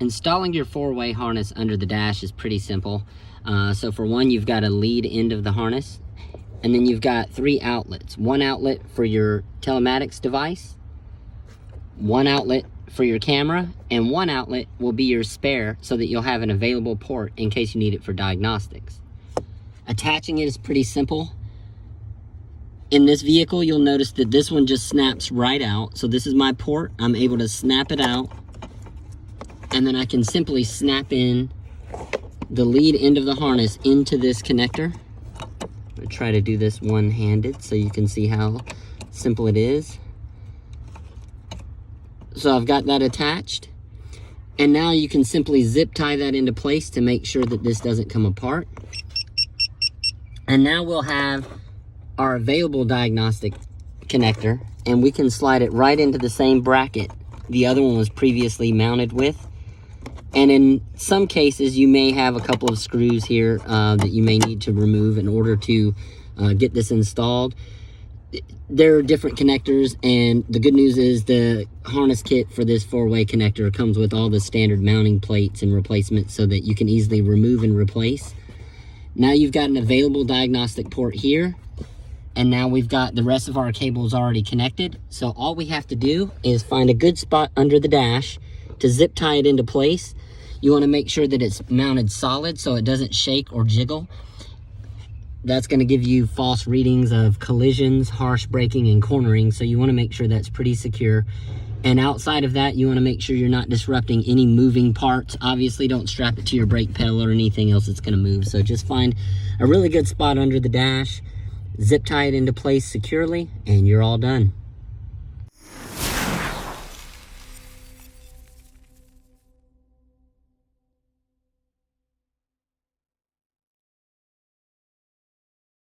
Installing your four-way harness under the dash is pretty simple. So for one, you've got a lead end of the harness, and then you've got 3 outlets. One outlet for your telematics device, one outlet for your camera, and one outlet will be your spare so that you'll have an available port in case you need it for diagnostics. Attaching it is pretty simple. In this vehicle, you'll notice that this one just snaps right out. So this is my port. I'm able to snap it out, and then I can simply snap in the lead end of the harness into this connector. I'm gonna try to do this one-handed so you can see how simple it is. So I've got that attached, and now you can simply zip tie that into place to make sure that this doesn't come apart. And now we'll have our available diagnostic connector, and we can slide it right into the same bracket the other one was previously mounted with. And in some cases, you may have a couple of screws here that you may need to remove in order to get this installed. There are different connectors, and the good news is the harness kit for this four-way connector comes with all the standard mounting plates and replacements so that you can easily remove and replace. Now you've got an available diagnostic port here, and now we've got the rest of our cables already connected. So all we have to do is find a good spot under the dash to zip tie it into place. You want to make sure that it's mounted solid so it doesn't shake or jiggle. That's going to give you false readings of collisions, harsh braking, and cornering, so you want to make sure that's pretty secure. And outside of that, you want to make sure you're not disrupting any moving parts. Obviously, don't strap it to your brake pedal or anything else that's going to move. So just find a really good spot under the dash, zip tie it into place securely, and you're all done.